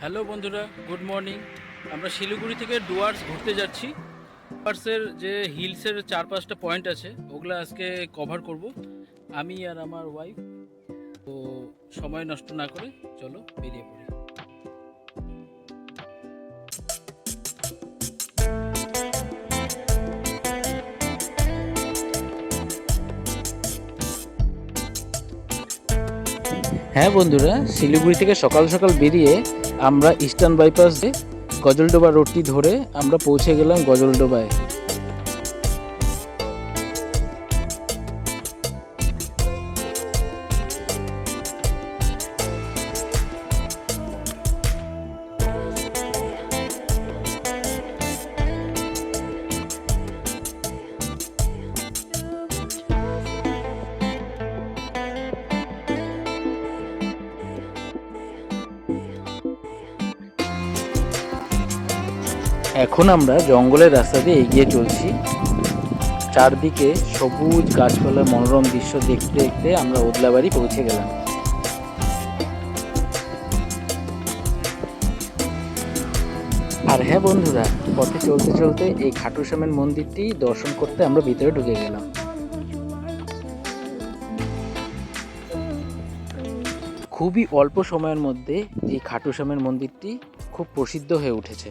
Hello বন্ধুরা, good morning. আমরা শিলিগুড়ি থেকে ডুয়ার্স ঘুরতে যাচ্ছি। ডুয়ার্সের যে হিলসের 4-5টা পয়েন্ট আছে, ওগুলো আজকে কভার করব আমি আর আমার ওয়াইফ। তো সময় নষ্ট না করে চলো বেরিয়ে পড়ি। হ্যাঁ বন্ধুরা, শিলিগুড়ি থেকে সকাল সকাল বেরিয়ে আমরা ইস্টার্ন বাইপাস দিয়ে গজলডোবা রোডটি ধরে আমরা পৌঁছে গেলাম গজলডোবায়। এখন আমরা জঙ্গলের রাস্তা দিয়ে এগিয়ে চলছি। চারদিকে সবুজ গাছপালার মনোরম দৃশ্য দেখতে দেখতে আমরা ওদলাবাড়ি পৌঁছে গেলাম। আর হ্যাঁ বন্ধুরা, পথে চলতে চলতে এই খাটু শ্যামের মন্দিরটি দর্শন করতে আমরা ভিতরে ঢুকে গেলাম। খুবই অল্প সময়ের মধ্যে এই খাটু শ্যামের মন্দিরটি খুব প্রসিদ্ধ হয়ে উঠেছে।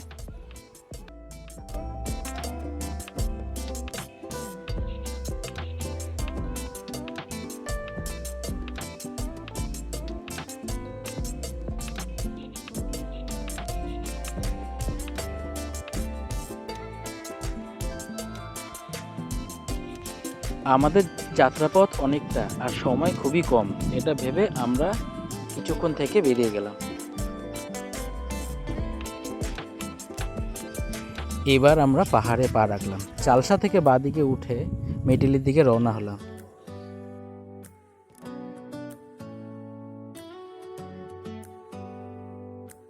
আমাদের যাত্রাপথ অনেকটা আর সময় খুবই কম, এটা ভেবে আমরা কিছুক্ষণ থেকে বেরিয়ে গেলাম। এবার আমরা পাহাড়ে পা রাখলাম। চালসা থেকে বাঁদিকে উঠে মেটেলির দিকে রওনা হলাম।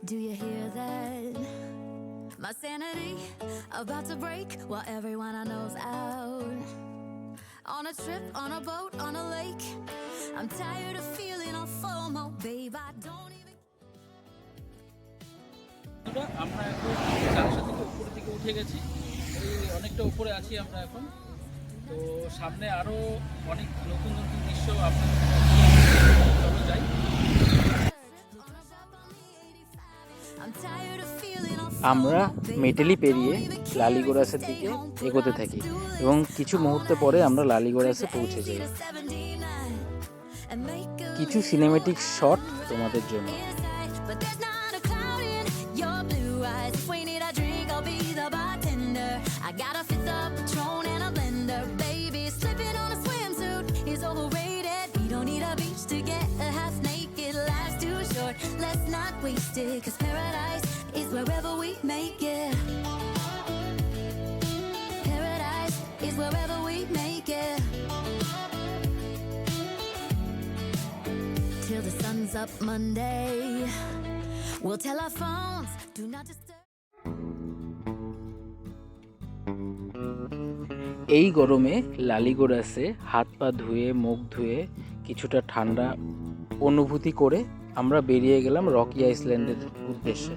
Do you hear that? My sanity about to break while everyone I know's out. On a trip, on a boat, on a lake. I'm tired of feeling all FOMO, babe. I don't even. আমরা এখন চালসা থেকে উপরের দিকে উঠে গেছি, এই অনেকটা উপরে আছি আমরা এখন। তো সামনে আরো অনেক নতুন নতুন দৃশ্য আপনাদের চলো যাই। আমরা মেটেলি পেরিয়ে লালিগোরাসের দিকে এগোতে থাকি এবং কিছু মুহূর্ত পরে আমরা লালিগোরাসে পৌঁছে যাই। কিছু সিনেমেটিক শট তোমাদের জন্য। Let's not waste it, 'cause paradise is wherever we make it. Paradise is wherever we make it. Till the sun's up Monday, we'll tell our phones, do not disturb. এই গরমে লালিগোরাসে হাত পা ধুয়ে মুখ ধুয়ে কিছুটা ঠান্ডা অনুভূতি করে আমরা বেরিয়ে গেলাম রকি আইল্যান্ডের উদ্দেশ্যে।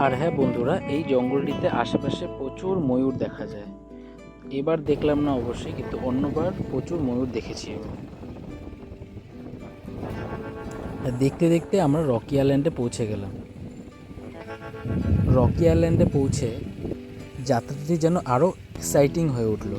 আর হ্যাঁ বন্ধুরা, এই জঙ্গলটিতে আশেপাশে প্রচুর ময়ূর দেখা যায়। এবার দেখলাম না অবশ্যই, কিন্তু অন্যবার প্রচুর ময়ূর দেখেছি। দেখতে দেখতে আমরা রকি আইল্যান্ডে পৌঁছে গেলাম। রকি আইল্যান্ডে পৌঁছে যাত্রাটি যেন আরও এক্সাইটিং হয়ে উঠলো।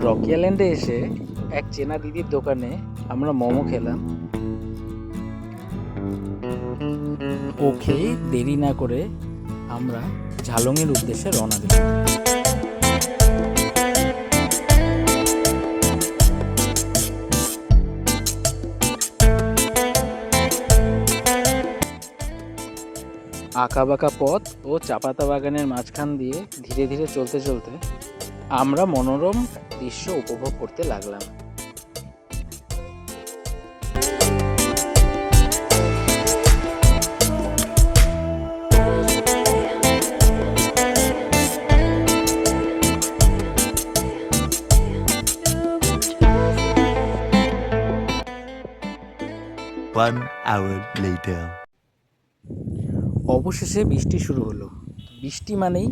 রকি আইল্যান্ডে এসে এক চেনা দিদির দোকানে আমরা মোমো খেলাম। ওকে দেরি না করে আমরা ঝালংয়ের উদ্দেশ্যে রওনা দিলাম। আঁকাবাঁকা পথ ও চাপাতা বাগানের মাঝখান দিয়ে ধীরে ধীরে চলতে চলতে আমরা মনোরম দৃশ্য উপভোগ করতে লাগলাম। One hour later. অবশেষে বৃষ্টি শুরু হলো। বৃষ্টি মানেই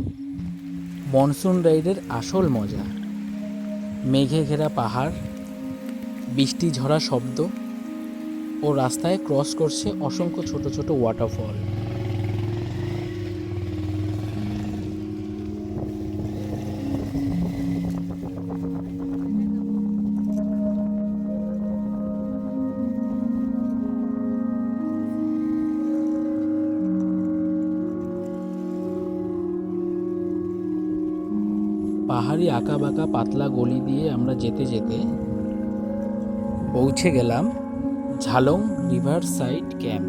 মনসুন রাইডের আসল মজা। মেঘে ঘেরা পাহাড়, বৃষ্টি ঝরা শব্দ ও রাস্তায় ক্রস করছে অসংখ্য ছোট ছোট ওয়াটারফল। পাহাড়ি আঁকাবাঁকা পাতলা গলি দিয়ে আমরা যেতে যেতে পৌঁছে গেলাম ঝালং রিভার সাইড ক্যাম্প।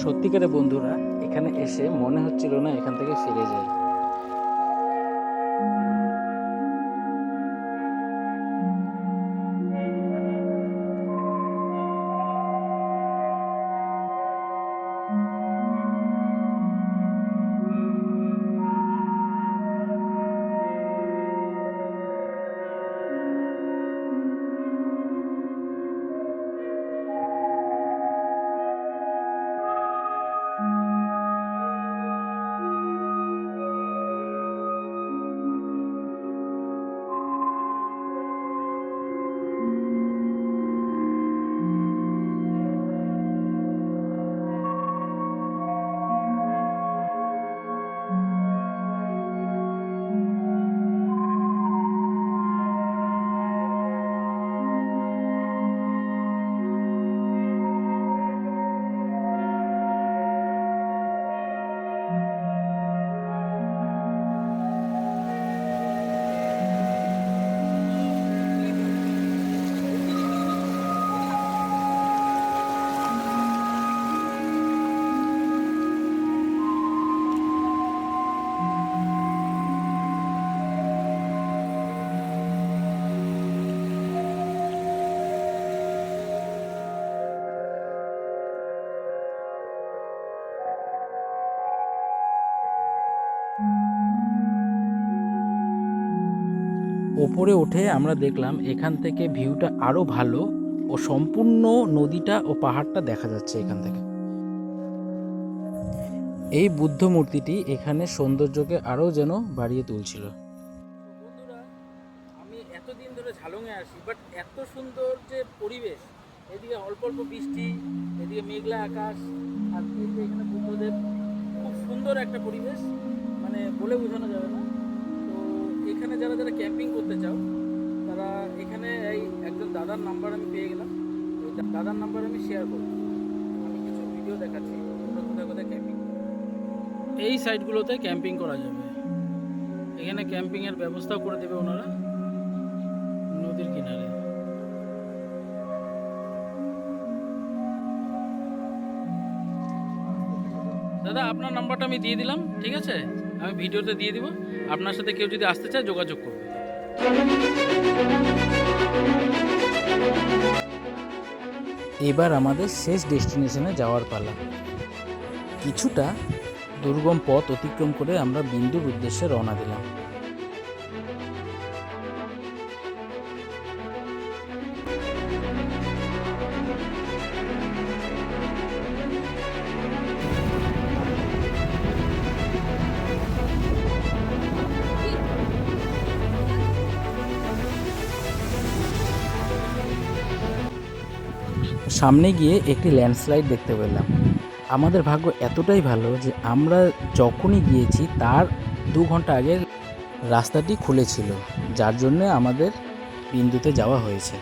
সত্যিকারে বন্ধুরা, এখানে এসে মনে হচ্ছিল না এখান থেকে ফিরে যাই। ওপরে উঠে আমরা দেখলাম এখান থেকে ভিউটা আরো ভালো ও সম্পূর্ণ নদীটা ও পাহাড়টা দেখা যাচ্ছে এখান থেকে। এই বুদ্ধ মূর্তিটি এখানে সৌন্দর্যকে আরো যেন বাড়িয়ে তুলছিল। বন্ধুরা, আমি এতদিন ধরে ঝালংয়ে আসি, বাট এত সুন্দর যে পরিবেশ, এদিকে অল্প অল্প বৃষ্টি, এদিকে মেঘলা আকাশ, আর এখানে বুদ্ধদেব, খুব সুন্দর একটা পরিবেশ, মানে বলে বোঝানো যাবে না। এখানে যারা যারা ক্যাম্পিং করতে চাও তারা এখানে এই একজন দাদার নাম্বার আমি পেয়ে গেলাম, ওই দাদার নাম্বার আমি শেয়ার করব। আমি কিছু ভিডিও দেখাচ্ছি কোথায় কোথায় ক্যাম্পিং, এই সাইটগুলোতে ক্যাম্পিং করা যাবে। এখানে ক্যাম্পিংয়ের ব্যবস্থাও করে দেবে ওনারা নদীর কিনারে। দাদা আপনার নাম্বারটা আমি দিয়ে দিলাম, ঠিক আছে? আমি ভিডিওতে দিয়ে দিব, আপনার সাথে কেউ যদি আসতে চায় যোগাযোগ করবে। এবার আমাদের শেষ ডেস্টিনেশনে যাওয়ার পালা। কিছুটা দুর্গম পথ অতিক্রম করে আমরা বিন্দুর উদ্দেশ্যে রওনা দিলাম। সামনে গিয়ে একটি ল্যান্ডস্লাইড দেখতে পেলাম। আমাদের ভাগ্য এতটাই ভালো যে আমরা যখনই গিয়েছি তার 2 ঘন্টা আগে রাস্তাটি খুলেছিল, যার জন্য আমাদের বিন্দুতে যাওয়া হয়েছে।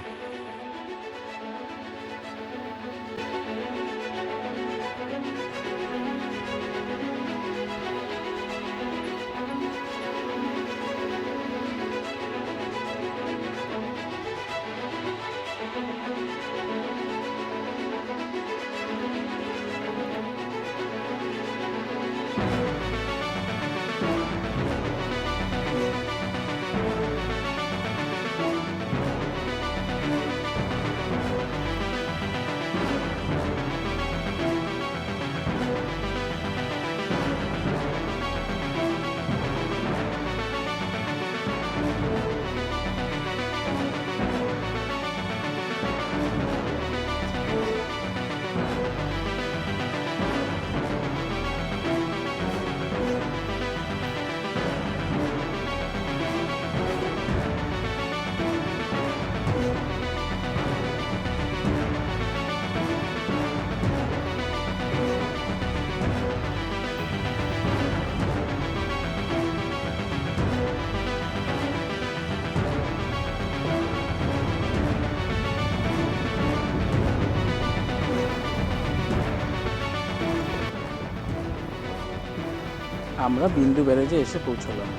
আমরা বিন্দু ব্যারেজে এসে পৌঁছলাম।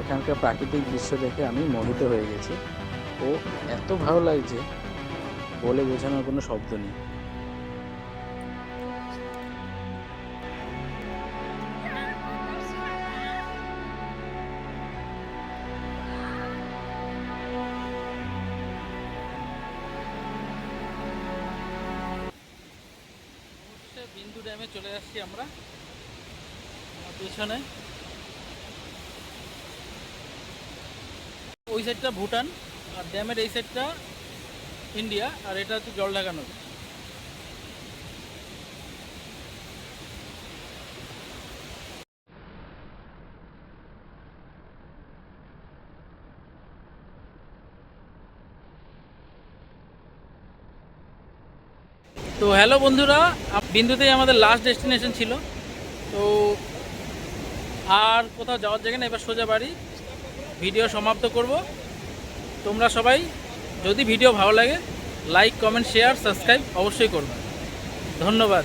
এখানকার প্রাকৃতিক দৃশ্য দেখে আমি মোহিত হয়ে গেছি। ও এত ভালো লাগছে, বলে বোঝানোর কোনো শব্দ নেই। বিন্দু ড্যামে চলে আসছি আমরা। পিছনে ওই সাইডটা ভুটান, আর ড্যামের এই সাইডটা ইন্ডিয়া, আর এটা হচ্ছে জলঢাকা নদী। তো হ্যালো বন্ধুরা, বিন্দুতেই আমাদের লাস্ট ডেস্টিনেশন ছিল। তো আর কোথাও যাওয়ার জায়গা না, এবার সোজা বাড়ি। ভিডিও সমাপ্ত করব। তোমরা সবাই যদি ভিডিও ভালো লাগে লাইক, কমেন্ট, শেয়ার, সাবস্ক্রাইব অবশ্যই করবে। ধন্যবাদ।